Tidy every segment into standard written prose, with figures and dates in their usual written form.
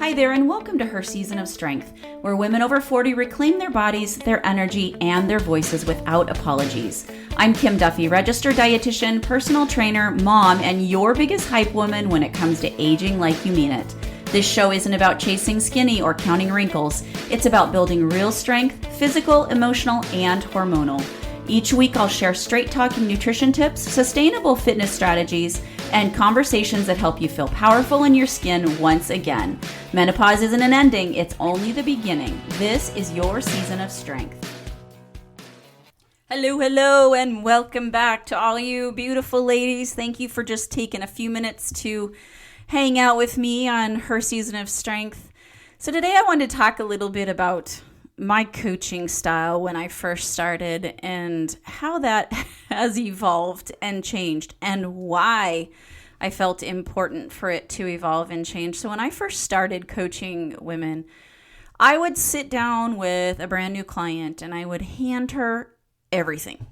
Hi there, and welcome to Her Season of Strength, where women over 40 reclaim their bodies, their energy, and their voices without apologies. I'm Kim Duffy, registered dietitian, personal trainer, mom, and your biggest hype woman when it comes to aging like you mean it. This show isn't about chasing skinny or counting wrinkles. It's about building real strength, physical, emotional, and hormonal. Each week, I'll share straight-talking nutrition tips, sustainable fitness strategies, and conversations that help you feel powerful in your skin once again. Menopause isn't an ending, it's only the beginning. This is your season of strength. Hello, and welcome back to all you beautiful ladies. Thank you for just taking a few minutes to hang out with me on Her Season of Strength. So today I wanted to talk a little bit about my coaching style when I first started and how that has evolved and changed and why I felt important for it to evolve and change. So when I first started coaching women, I would sit down with a brand new client and I would hand her everything.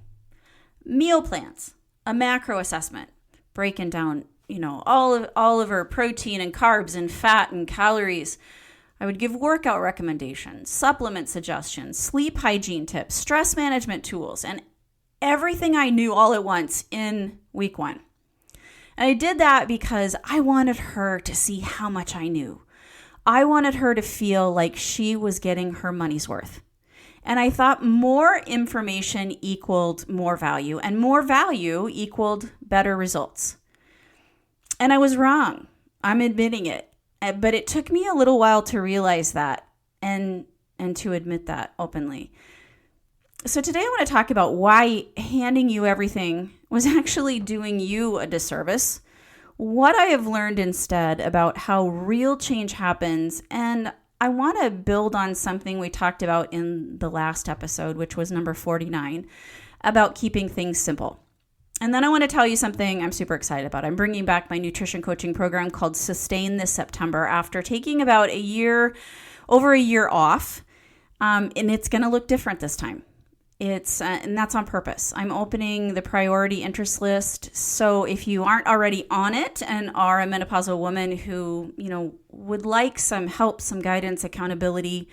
Meal plans, a macro assessment, breaking down, all of her protein and carbs and fat and calories. I would give workout recommendations, supplement suggestions, sleep hygiene tips, stress management tools, and everything I knew all at once in week one. And I did that because I wanted her to see how much I knew. I wanted her to feel like she was getting her money's worth. And I thought more information equaled more value, and more value equaled better results. And I was wrong. I'm admitting it. But it took me a little while to realize that and to admit that openly. So today I want to talk about why handing you everything was actually doing you a disservice, what I have learned instead about how real change happens, and I want to build on something we talked about in the last episode, which was number 49, about keeping things simple. And then I want to tell you something I'm super excited about. I'm bringing back my nutrition coaching program called Sustain this September after taking about over a year off. And it's going to look different this time. And that's on purpose. I'm opening the priority interest list. So if you aren't already on it and are a menopausal woman who, would like some help, some guidance, accountability,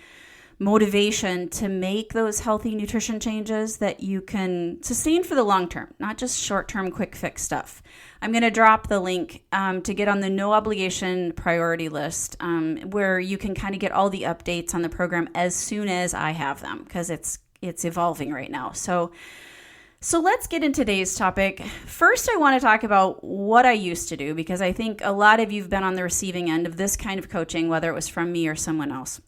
motivation to make those healthy nutrition changes that you can sustain for the long term, not just short-term quick fix stuff. I'm going to drop the link to get on the no obligation priority list where you can kind of get all the updates on the program as soon as I have them because it's evolving right now. So let's get into today's topic. First, I want to talk about what I used to do because I think a lot of you've been on the receiving end of this kind of coaching, whether it was from me or someone else.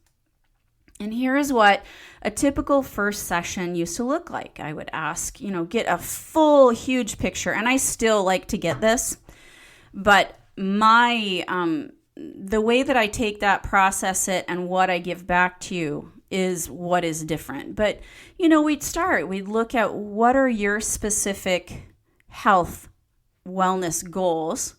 And here is what a typical first session used to look like. I would ask, get a full, huge picture. And I still like to get this, but the way that I take that, process it, and what I give back to you is what is different. But, we'd look at what are your specific health, wellness goals.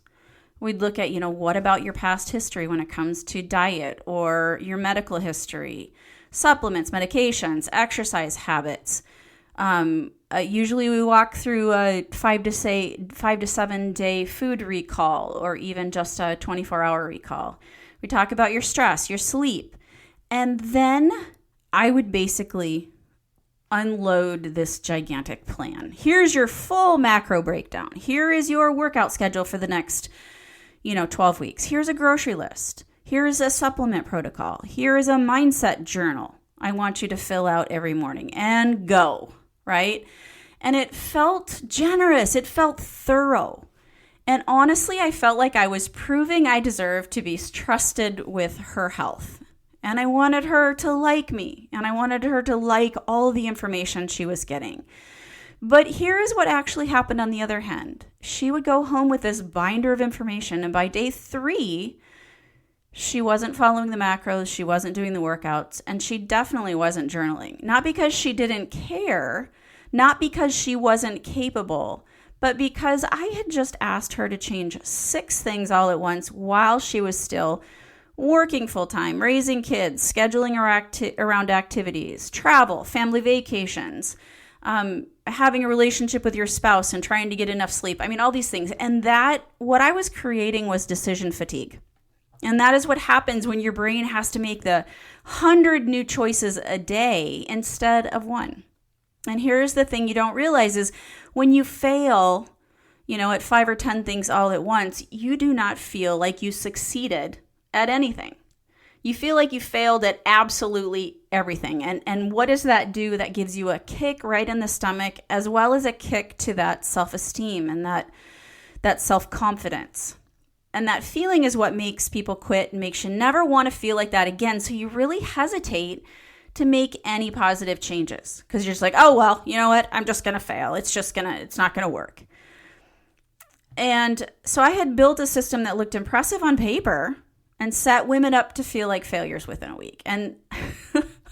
We'd look at, what about your past history when it comes to diet or your medical history, supplements, medications, exercise habits. Usually we walk through a 5 to 7 day food recall or even just a 24-hour recall. We talk about your stress, your sleep. And then I would basically unload this gigantic plan. Here's your full macro breakdown. Here is your workout schedule for the next 12 weeks. Here's a grocery list. Here's a supplement protocol. Here is a mindset journal I want you to fill out every morning and go, right? And it felt generous. It felt thorough. And honestly, I felt like I was proving I deserved to be trusted with her health. And I wanted her to like me. And I wanted her to like all the information she was getting. But here's what actually happened on the other hand. She would go home with this binder of information, and by day 3, she wasn't following the macros, she wasn't doing the workouts, and she definitely wasn't journaling. Not because she didn't care, not because she wasn't capable, but because I had just asked her to change 6 things all at once while she was still working full-time, raising kids, scheduling around activities, travel, family vacations, having a relationship with your spouse and trying to get enough sleep. I mean, all these things. And that, what I was creating was decision fatigue. And that is what happens when your brain has to make the 100 new choices a day instead of one. And here's the thing you don't realize is when you fail, at 5 or 10 things all at once, you do not feel like you succeeded at anything. You feel like you failed at absolutely everything. And what does that do? That gives you a kick right in the stomach, as well as a kick to that self-esteem and that self-confidence. And that feeling is what makes people quit and makes you never want to feel like that again. So you really hesitate to make any positive changes because you're just like, oh, well, you know what? I'm just going to fail. It's not going to work. And so I had built a system that looked impressive on paper and set women up to feel like failures within a week. And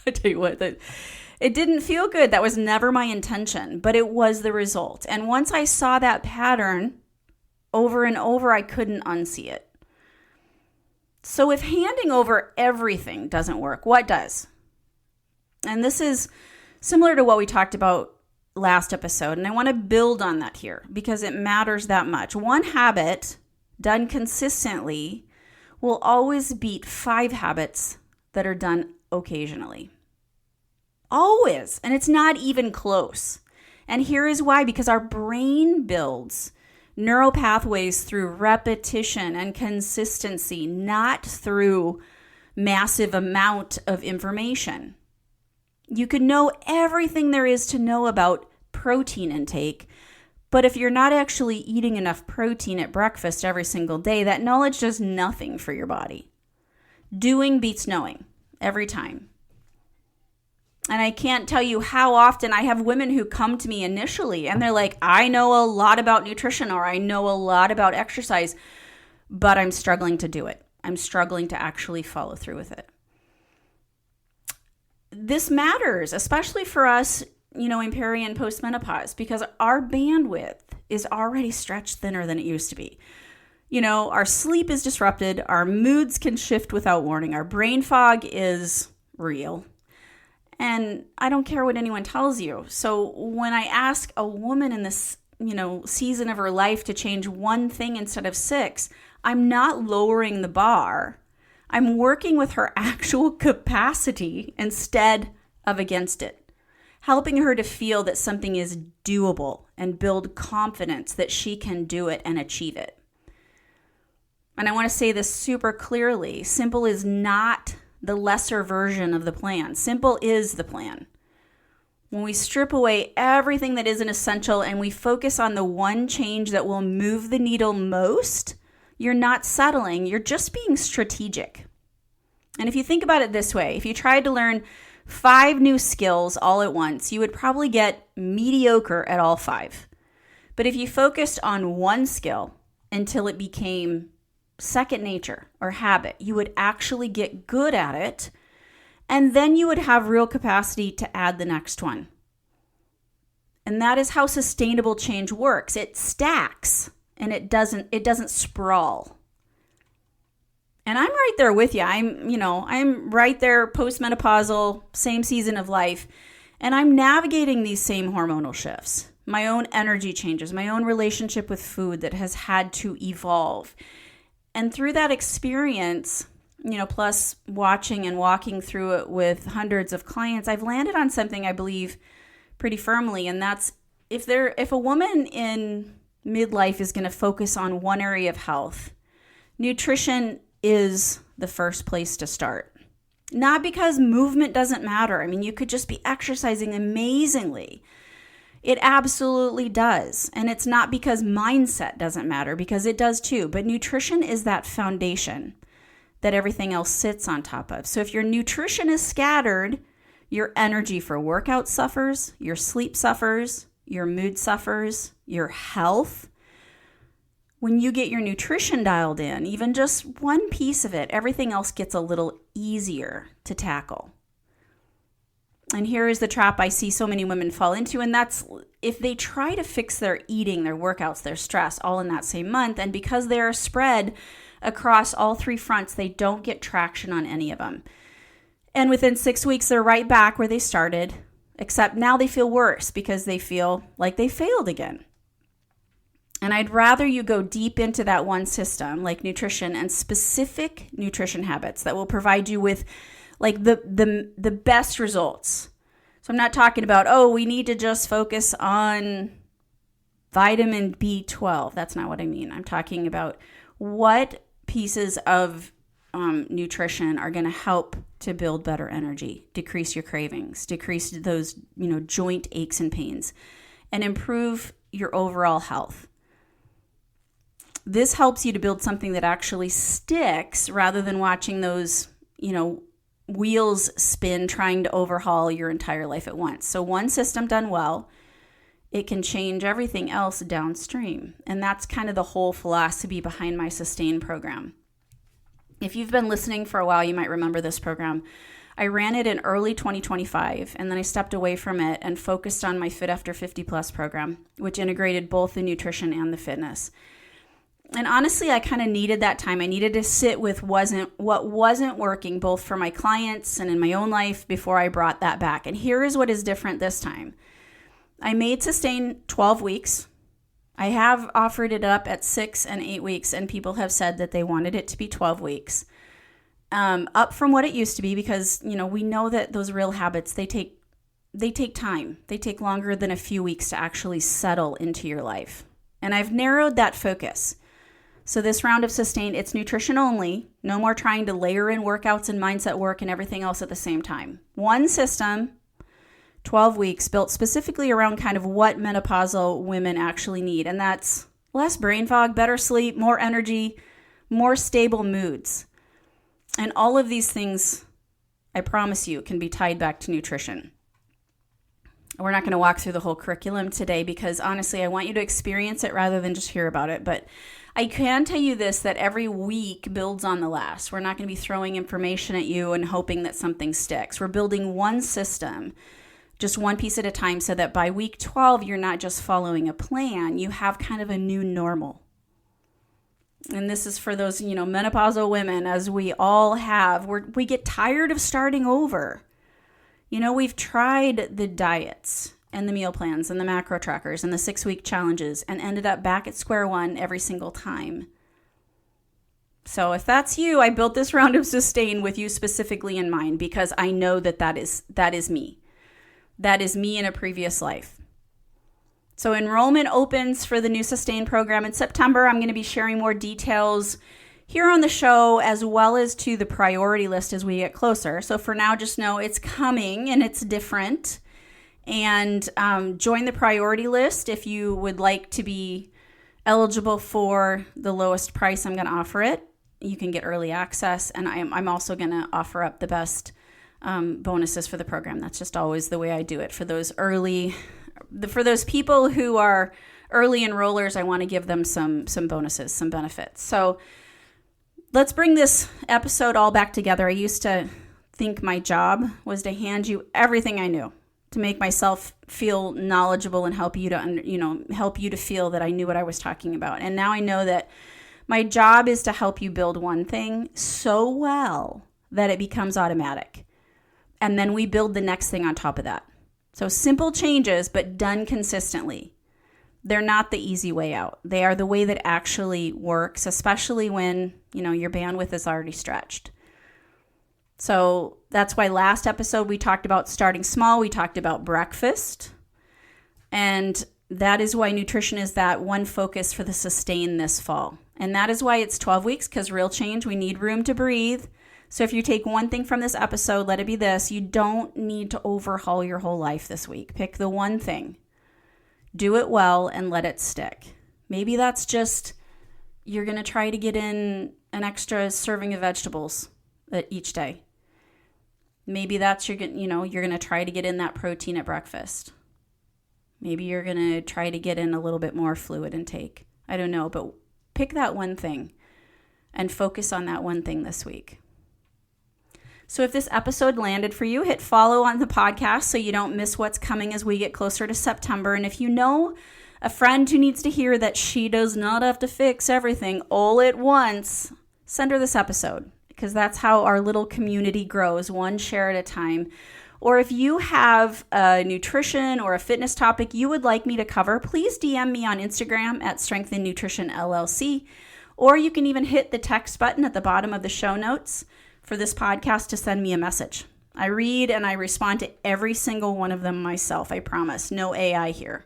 I tell you what, it didn't feel good. That was never my intention, but it was the result. And once I saw that pattern over and over, I couldn't unsee it. So if handing over everything doesn't work, what does? And this is similar to what we talked about last episode, and I want to build on that here because it matters that much. One habit done consistently will always beat 5 habits that are done occasionally. Always. And it's not even close. And here is why, because our brain builds neural pathways through repetition and consistency, not through massive amount of information. You could know everything there is to know about protein intake, but if you're not actually eating enough protein at breakfast every single day, that knowledge does nothing for your body. Doing beats knowing every time. And I can't tell you how often I have women who come to me initially and they're like, I know a lot about nutrition or I know a lot about exercise, but I'm struggling to do it. I'm struggling to actually follow through with it. This matters, especially for us, in peri and postmenopause, because our bandwidth is already stretched thinner than it used to be. Our sleep is disrupted. Our moods can shift without warning. Our brain fog is real. And I don't care what anyone tells you. So when I ask a woman in this, season of her life to change one thing instead of 6, I'm not lowering the bar. I'm working with her actual capacity instead of against it, helping her to feel that something is doable and build confidence that she can do it and achieve it. And I want to say this super clearly. Simple is not the lesser version of the plan. Simple is the plan. When we strip away everything that isn't essential and we focus on the one change that will move the needle most, you're not settling, you're just being strategic. And if you think about it this way, if you tried to learn 5 new skills all at once, you would probably get mediocre at all 5. But if you focused on one skill until it became second nature or habit, you would actually get good at it, and then you would have real capacity to add the next one. And that is how sustainable change works. It stacks and it doesn't sprawl. And I'm right there with you. I'm right there postmenopausal, same season of life, and I'm navigating these same hormonal shifts, my own energy changes, my own relationship with food that has had to evolve. And through that experience, plus watching and walking through it with hundreds of clients, I've landed on something I believe pretty firmly, and that's if a woman in midlife is going to focus on one area of health, nutrition is the first place to start. Not because movement doesn't matter. I mean, you could just be exercising amazingly. It absolutely does. And it's not because mindset doesn't matter, because it does too. But nutrition is that foundation that everything else sits on top of. So if your nutrition is scattered, your energy for workout suffers, your sleep suffers, your mood suffers, your health. When you get your nutrition dialed in, even just one piece of it, everything else gets a little easier to tackle. And here is the trap I see so many women fall into, and that's if they try to fix their eating, their workouts, their stress all in that same month, and because they are spread across all 3 fronts, they don't get traction on any of them. And within 6 weeks, they're right back where they started, except now they feel worse because they feel like they failed again. And I'd rather you go deep into that one system, like nutrition and specific nutrition habits that will provide you with like the best results. So I'm not talking about, oh, we need to just focus on vitamin B12. That's not what I mean. I'm talking about what pieces of nutrition are going to help to build better energy, decrease your cravings, decrease those, joint aches and pains, and improve your overall health. This helps you to build something that actually sticks rather than watching those, wheels spin trying to overhaul your entire life at once. So one system done well, it can change everything else downstream. And that's kind of the whole philosophy behind my Sustain program. If you've been listening for a while, you might remember this program. I ran it in early 2025, and then I stepped away from it and focused on my Fit After 50 Plus program, which integrated both the nutrition and the fitness. And honestly, I kind of needed that time. I needed to sit with what wasn't working, both for my clients and in my own life, before I brought that back. And here is what is different this time. I made Sustain 12 weeks. I have offered it up at 6 and 8 weeks, and people have said that they wanted it to be 12 weeks. Up from what it used to be, because, we know that those real habits, they take time. They take longer than a few weeks to actually settle into your life. And I've narrowed that focus. So this round of Sustain, it's nutrition only. No more trying to layer in workouts and mindset work and everything else at the same time. One system, 12 weeks, built specifically around kind of what menopausal women actually need. And that's less brain fog, better sleep, more energy, more stable moods. And all of these things, I promise you, can be tied back to nutrition. We're not going to walk through the whole curriculum today because honestly, I want you to experience it rather than just hear about it. But I can tell you this, that every week builds on the last. We're not going to be throwing information at you and hoping that something sticks. We're building one system, just one piece at a time, so that by week 12, you're not just following a plan. You have kind of a new normal. And this is for those, menopausal women, as we all have. We get tired of starting over. We've tried the diets and the meal plans and the macro trackers and the 6-week challenges and ended up back at square one every single time. So if that's you, I built this round of Sustain with you specifically in mind because I know that is me. That is me in a previous life. So enrollment opens for the new Sustain program in September. I'm going to be sharing more details here on the show, as well as to the priority list as we get closer. So for now, just know it's coming and it's different. And join the priority list if you would like to be eligible for the lowest price I'm going to offer it. You can get early access, and I'm also going to offer up the best bonuses for the program. That's just always the way I do it. For those people who are early enrollers, I want to give them some bonuses, some benefits. So let's bring this episode all back together. I used to think my job was to hand you everything I knew, to make myself feel knowledgeable and help you to feel that I knew what I was talking about. And now I know that my job is to help you build one thing so well that it becomes automatic. And then we build the next thing on top of that. So simple changes, but done consistently. They're not the easy way out. They are the way that actually works, especially when, your bandwidth is already stretched. So that's why last episode we talked about starting small. We talked about breakfast. And that is why nutrition is that one focus for the Sustain this fall. And that is why it's 12 weeks, because real change, we need room to breathe. So if you take one thing from this episode, let it be this. You don't need to overhaul your whole life this week. Pick the one thing. Do it well and let it stick. Maybe that's just you're going to try to get in an extra serving of vegetables each day. Maybe that's you're going to try to get in that protein at breakfast. Maybe you're going to try to get in a little bit more fluid intake. I don't know, but pick that one thing and focus on that one thing this week. So if this episode landed for you, hit follow on the podcast so you don't miss what's coming as we get closer to September. And if you know a friend who needs to hear that she does not have to fix everything all at once, send her this episode, because that's how our little community grows, one share at a time. Or if you have a nutrition or a fitness topic you would like me to cover, please DM me on Instagram at Strength and Nutrition LLC. Or you can even hit the text button at the bottom of the show notes for this podcast to send me a message. I read and I respond to every single one of them myself, I promise. No AI here.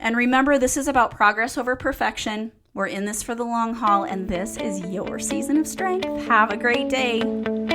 And remember, this is about progress over perfection. We're in this for the long haul, and this is your season of strength. Have a great day.